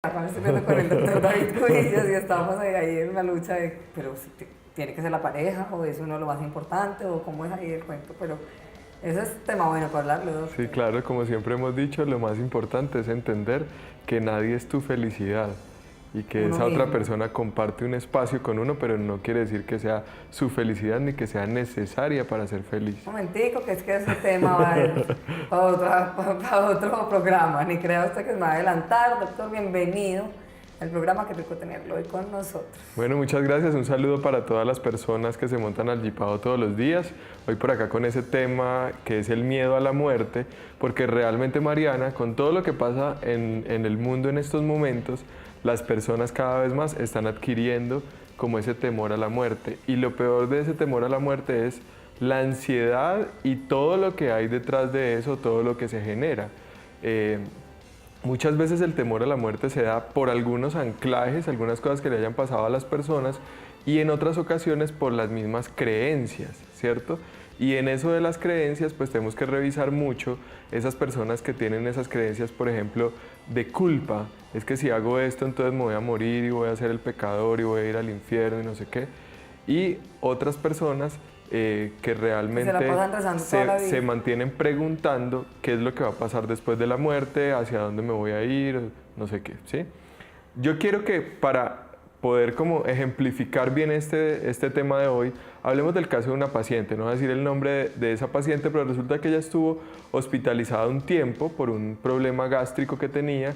Cuando estoy viendo con el doctor David Cubillos y estamos ahí en una lucha de, pero si tiene que ser la pareja o es uno lo más importante o cómo es ahí el cuento, pero ese es tema bueno para hablarlo, Sí, doctor. claro, como siempre hemos dicho, lo más importante es entender que nadie es tu felicidad y que Uno esa otra mismo. persona comparte un espacio con uno, pero no quiere decir que sea su felicidad ni que sea necesaria para ser feliz. Un momentico, que es que ese tema va a ir para otro programa, ni crea usted que se me va a adelantar, doctor, bienvenido al programa, que rico tenerlo hoy con nosotros. Bueno, muchas gracias. Un saludo para todas las personas que se montan al Jeepado todos los días. Hoy por acá con ese tema que es el miedo a la muerte, porque realmente, Mariana, con todo lo que pasa en el mundo en estos momentos, las personas cada vez más están adquiriendo como ese temor a la muerte. Y lo peor de ese temor a la muerte es la ansiedad y todo lo que hay detrás de eso, todo lo que se genera. Muchas veces el temor a la muerte se da por algunos anclajes, algunas cosas que le hayan pasado a las personas, y en otras ocasiones por las mismas creencias, ¿cierto? Y en eso de las creencias, pues tenemos que revisar mucho esas personas que tienen esas creencias, por ejemplo, de culpa. Es que si hago esto, entonces me voy a morir y voy a ser el pecador y voy a ir al infierno y no sé qué. Y otras personas que Que se la realmente pasan rezando toda la vida. se mantienen preguntando qué es lo que va a pasar después de la muerte, hacia dónde me voy a ir, no sé qué, ¿sí? Yo quiero que para poder como ejemplificar bien este tema de hoy, hablemos del caso de una paciente. No voy a decir el nombre de esa paciente, pero resulta que ella estuvo hospitalizada un tiempo por un problema gástrico que tenía,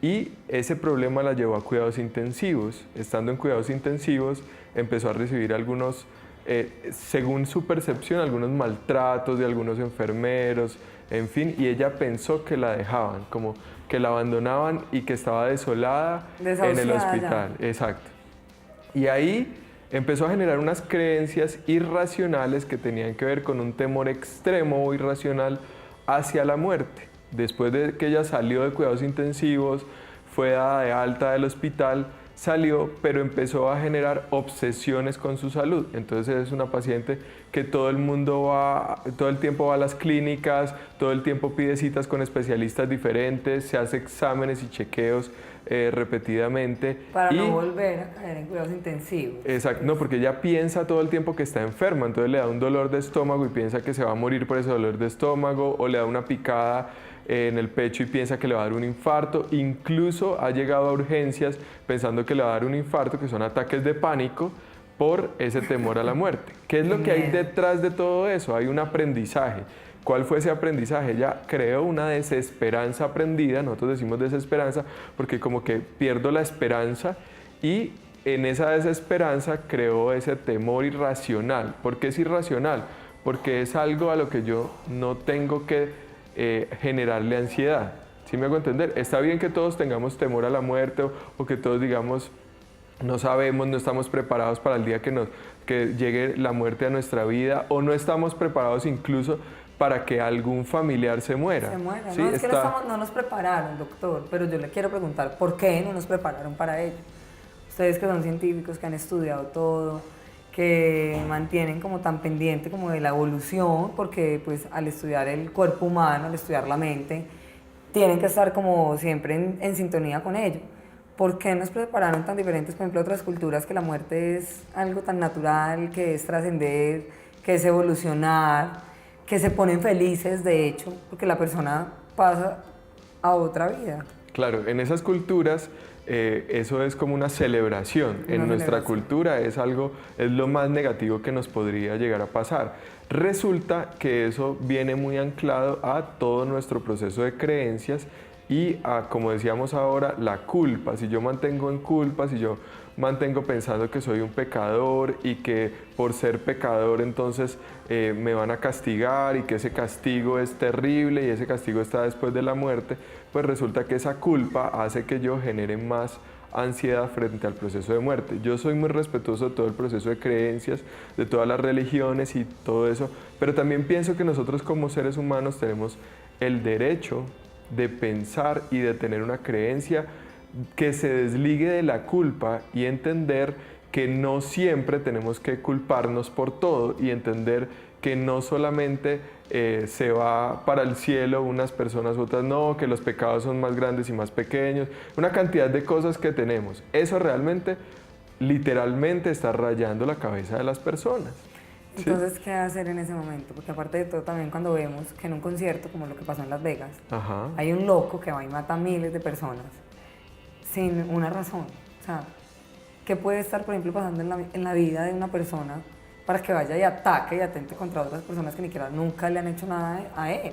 y ese problema la llevó a cuidados intensivos. Estando en cuidados intensivos, empezó a recibir algunos, según su percepción, algunos maltratos de algunos enfermeros, en fin, y ella pensó que la dejaban, como que la abandonaban y que estaba desolada en el Desahuciada hospital. ya. Exacto. Y ahí empezó a generar unas creencias irracionales que tenían que ver con un temor extremo o irracional hacia la muerte. Después de que ella salió de cuidados intensivos, fue dada de alta del hospital, salió, pero empezó a generar obsesiones con su salud. Entonces es una paciente que todo el mundo va, todo el tiempo va a las clínicas, todo el tiempo pide citas con especialistas diferentes, se hace exámenes y chequeos repetidamente. Para no Y volver a caer en cuidados intensivos. exacto, no, porque ella piensa todo el tiempo que está enferma, entonces le da un dolor de estómago y piensa que se va a morir por ese dolor de estómago, o le da una picada en el pecho y piensa que le va a dar un infarto. Incluso ha llegado a urgencias pensando que le va a dar un infarto, que son ataques de pánico por ese temor a la muerte. ¿Qué es lo que hay Miedo. detrás de todo eso? Hay un aprendizaje. ¿Cuál fue ese aprendizaje? Ella creó una desesperanza aprendida. Nosotros decimos desesperanza porque como que pierdo la esperanza, y en esa desesperanza creó ese temor irracional. ¿Por qué es irracional? Porque es algo a lo que yo no tengo que generarle ansiedad. ¿Sí me hago entender? Está bien que todos tengamos temor a la muerte, o que todos digamos, no sabemos, no estamos preparados para el día que llegue la muerte a nuestra vida, o no estamos preparados incluso para que algún familiar se muera. Se muera. ¿Sí? No, es que no nos prepararon, doctor, pero yo le quiero preguntar, ¿por qué no nos prepararon para ello? Ustedes que son científicos, que han estudiado todo, que mantienen como tan pendiente como de la evolución, porque pues al estudiar el cuerpo humano, al estudiar la mente, tienen que estar como siempre en sintonía con ello. ¿Por qué nos prepararon tan diferentes, por ejemplo, otras culturas, que la muerte es algo tan natural, que es trascender, que es evolucionar, que se ponen felices, de hecho, porque la persona pasa a otra vida? Claro, en esas culturas eso es como una celebración. Una En nuestra celebración. cultura es algo, es lo más negativo que nos podría llegar a pasar. Resulta que eso viene muy anclado a todo nuestro proceso de creencias y a, como decíamos ahora, la culpa. Si yo mantengo en culpa, si yo mantengo pensando que soy un pecador y que por ser pecador entonces me van a castigar, y que ese castigo es terrible y ese castigo está después de la muerte, pues resulta que esa culpa hace que yo genere más ansiedad frente al proceso de muerte. Yo soy muy respetuoso de todo el proceso de creencias, de todas las religiones y todo eso, pero también pienso que nosotros como seres humanos tenemos el derecho de pensar y de tener una creencia que se desligue de la culpa, y entender que no siempre tenemos que culparnos por todo, y entender que no solamente se va para el cielo unas personas, otras no, que los pecados son más grandes y más pequeños, una cantidad de cosas que tenemos. Eso realmente, literalmente está rayando la cabeza de las personas. ¿Sí? Entonces, ¿qué hacer en ese momento? Porque aparte de todo, también cuando vemos que en un concierto, como lo que pasó en Las Vegas, Ajá. hay un loco que va y mata a miles de personas sin una razón. O sea, ¿qué puede estar, por ejemplo, pasando en la vida de una persona para que vaya y ataque y atente contra otras personas que ni siquiera nunca le han hecho nada a él?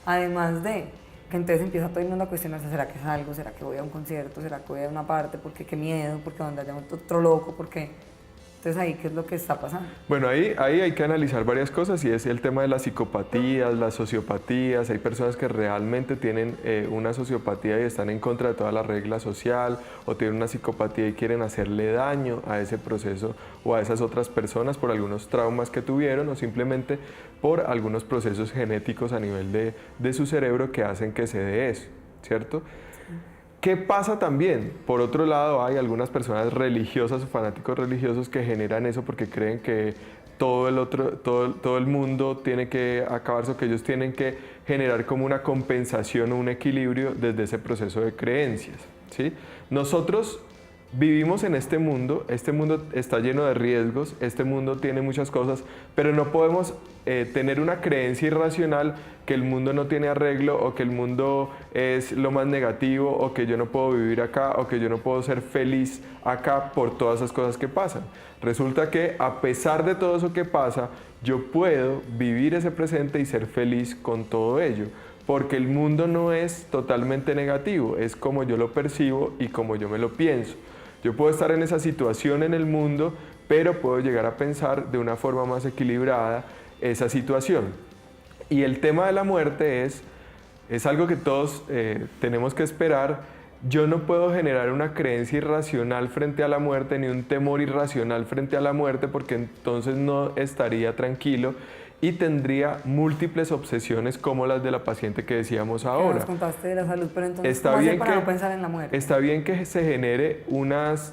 Además de que entonces empieza todo el mundo a cuestionarse, ¿será que salgo? ¿Será que voy a un concierto? ¿Será que voy a una parte? ¿Por qué? ¿Qué miedo? ¿Por qué donde haya otro loco? ¿Por qué? Entonces ahí, ¿qué es lo que está pasando? Bueno, ahí hay que analizar varias cosas y es el tema de las psicopatías, las sociopatías. Hay personas que realmente tienen una sociopatía y están en contra de toda la regla social, o tienen una psicopatía y quieren hacerle daño a ese proceso o a esas otras personas por algunos traumas que tuvieron o simplemente por algunos procesos genéticos a nivel de su cerebro que hacen que se dé eso, ¿cierto? ¿Qué pasa también? Por otro lado, hay algunas personas religiosas o fanáticos religiosos que generan eso porque creen que todo el mundo tiene que acabarse, o que ellos tienen que generar como una compensación o un equilibrio desde ese proceso de creencias, ¿sí? Nosotros vivimos en este mundo está lleno de riesgos, este mundo tiene muchas cosas, pero no podemos tener una creencia irracional que el mundo no tiene arreglo, o que el mundo es lo más negativo, o que yo no puedo vivir acá, o que yo no puedo ser feliz acá por todas esas cosas que pasan. Resulta que a pesar de todo eso que pasa, yo puedo vivir ese presente y ser feliz con todo ello. Porque el mundo no es totalmente negativo, es como yo lo percibo y como yo me lo pienso. Yo puedo estar en esa situación en el mundo, pero puedo llegar a pensar de una forma más equilibrada esa situación. Y el tema de la muerte es algo que todos tenemos que esperar. Yo no puedo generar una creencia irracional frente a la muerte, ni un temor irracional frente a la muerte, porque entonces no estaría tranquilo y tendría múltiples obsesiones como las de la paciente que decíamos ahora. Nos contaste de la salud, pero entonces, ¿cómo hacer para no pensar en la muerte? Está bien que se genere unas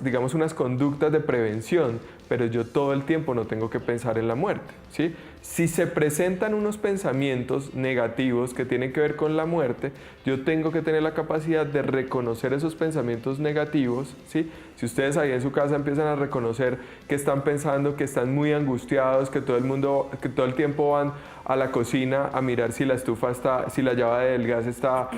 conductas de prevención, pero yo todo el tiempo no tengo que pensar en la muerte, ¿sí? Si se presentan unos pensamientos negativos que tienen que ver con la muerte, yo tengo que tener la capacidad de reconocer esos pensamientos negativos, ¿sí? Si ustedes ahí en su casa empiezan a reconocer que están pensando, que están muy angustiados, que todo el tiempo van a la cocina a mirar si la estufa está, si la llave del gas está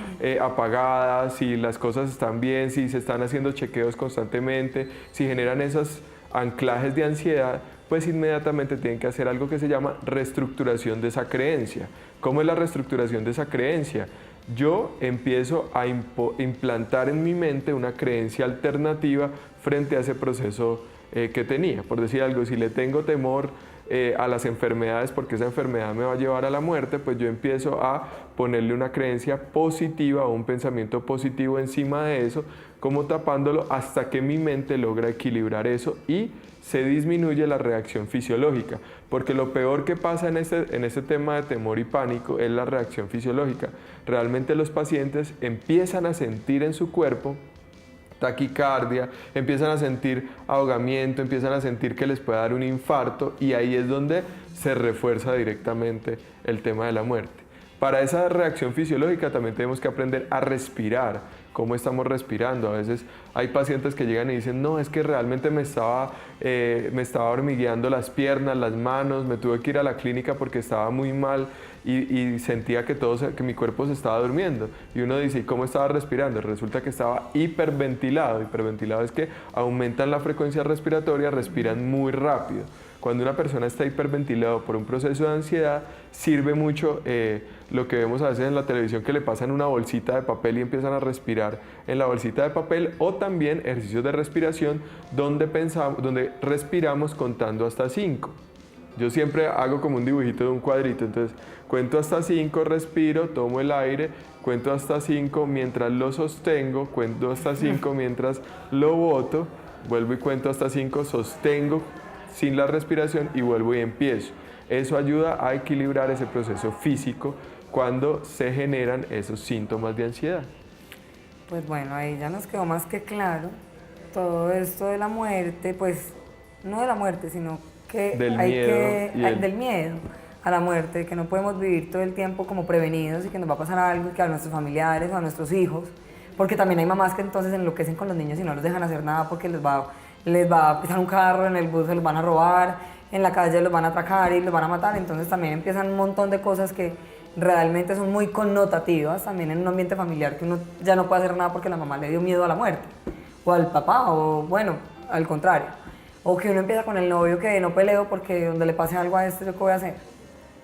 apagada, si las cosas están bien, si se están haciendo chequeos constantemente, si generan esos anclajes de ansiedad, pues inmediatamente tienen que hacer algo que se llama reestructuración de esa creencia. ¿Cómo es la reestructuración de esa creencia? Yo empiezo a implantar en mi mente una creencia alternativa frente a ese proceso que tenía. Por decir algo, si le tengo temor a las enfermedades porque esa enfermedad me va a llevar a la muerte, pues yo empiezo a ponerle una creencia positiva o un pensamiento positivo encima de eso, como tapándolo hasta que mi mente logra equilibrar eso y se disminuye la reacción fisiológica, porque lo peor que pasa en este tema de temor y pánico es la reacción fisiológica. Realmente los pacientes empiezan a sentir en su cuerpo taquicardia, empiezan a sentir ahogamiento, empiezan a sentir que les puede dar un infarto, y ahí es donde se refuerza directamente el tema de la muerte. Para esa reacción fisiológica también tenemos que aprender a respirar, cómo estamos respirando. A veces hay pacientes que llegan y dicen, no, es que realmente me estaba hormigueando las piernas, las manos, me tuve que ir a la clínica porque estaba muy mal y sentía que mi cuerpo se estaba durmiendo. Y uno dice, ¿y cómo estaba respirando? Resulta que estaba hiperventilado. Hiperventilado es que aumentan la frecuencia respiratoria, respiran muy rápido. Cuando una persona está hiperventilado por un proceso de ansiedad, sirve mucho lo que vemos a veces en la televisión, que le pasan una bolsita de papel y empiezan a respirar en la bolsita de papel, o también ejercicios de respiración donde respiramos contando hasta 5. Yo siempre hago como un dibujito de un cuadrito, entonces cuento hasta 5, respiro, tomo el aire, cuento hasta 5 mientras lo sostengo, cuento hasta 5 mientras lo boto, vuelvo y cuento hasta 5, sostengo sin la respiración y vuelvo y empiezo. Eso ayuda a equilibrar ese proceso físico cuando se generan esos síntomas de ansiedad. Pues bueno, ahí ya nos quedó más que claro todo esto de la muerte, pues no de la muerte, sino que del hay miedo que, del miedo. a la muerte, que no podemos vivir todo el tiempo como prevenidos y que nos va a pasar algo, que a nuestros familiares o a nuestros hijos, porque también hay mamás que entonces enloquecen con los niños y no los dejan hacer nada porque les va a pisar un carro, en el bus se los van a robar, en la calle los van a atracar y los van a matar, entonces también empiezan un montón de cosas que realmente son muy connotativas también en un ambiente familiar, que uno ya no puede hacer nada porque la mamá le dio miedo a la muerte, o al papá, o bueno, al contrario. O que uno empieza con el novio que no peleo porque donde le pase algo a este, ¿yo qué voy a hacer?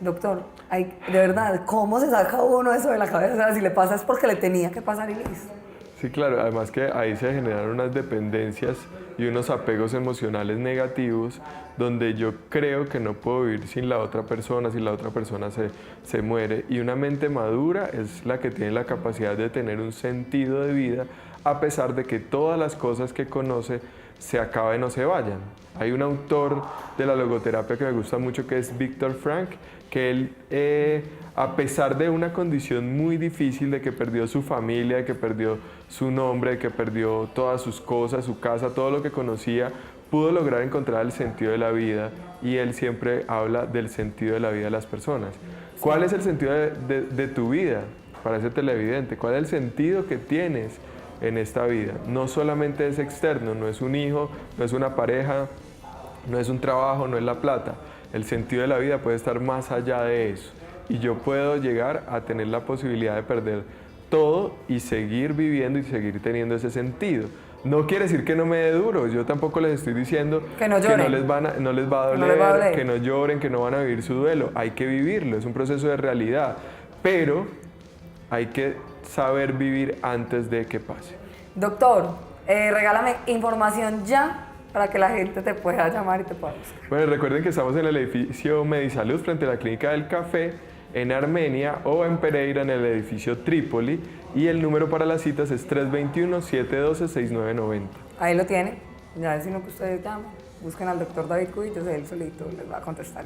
Doctor, de verdad, ¿cómo se saca uno eso de la cabeza? O sea, si le pasa es porque le tenía que pasar y listo. Sí, claro, además que ahí se generan unas dependencias y unos apegos emocionales negativos donde yo creo que no puedo vivir sin la otra persona, si la otra persona se muere. Y una mente madura es la que tiene la capacidad de tener un sentido de vida a pesar de que todas las cosas que conoce se acaben o se vayan. Hay un autor de la logoterapia que me gusta mucho que es Viktor Frankl, que él, a pesar de una condición muy difícil, de que perdió su familia, de que perdió su nombre, de que perdió todas sus cosas, su casa, todo lo que conocía, pudo lograr encontrar el sentido de la vida y él siempre habla del sentido de la vida de las personas. ¿Cuál es el sentido de tu vida para ese televidente? ¿Cuál es el sentido que tienes en esta vida? No solamente es externo, no es un hijo, no es una pareja, no es un trabajo, no es la plata. El sentido de la vida puede estar más allá de eso. Y yo puedo llegar a tener la posibilidad de perder todo y seguir viviendo y seguir teniendo ese sentido. No quiere decir que no me dé duro, yo tampoco les estoy diciendo que no les va a doler, que no lloren, que no van a vivir su duelo. Hay que vivirlo, es un proceso de realidad, pero hay que saber vivir antes de que pase. Doctor, regálame información ya para que la gente te pueda llamar y te pueda buscar. Bueno, recuerden que estamos en el edificio Medisalud frente a la Clínica del Café, en Armenia, o en Pereira en el edificio Trípoli, y el número para las citas es 321-712-6990. Ahí lo tienen, ya es lo que ustedes llaman. Busquen al doctor David Cubillos, él solito les va a contestar.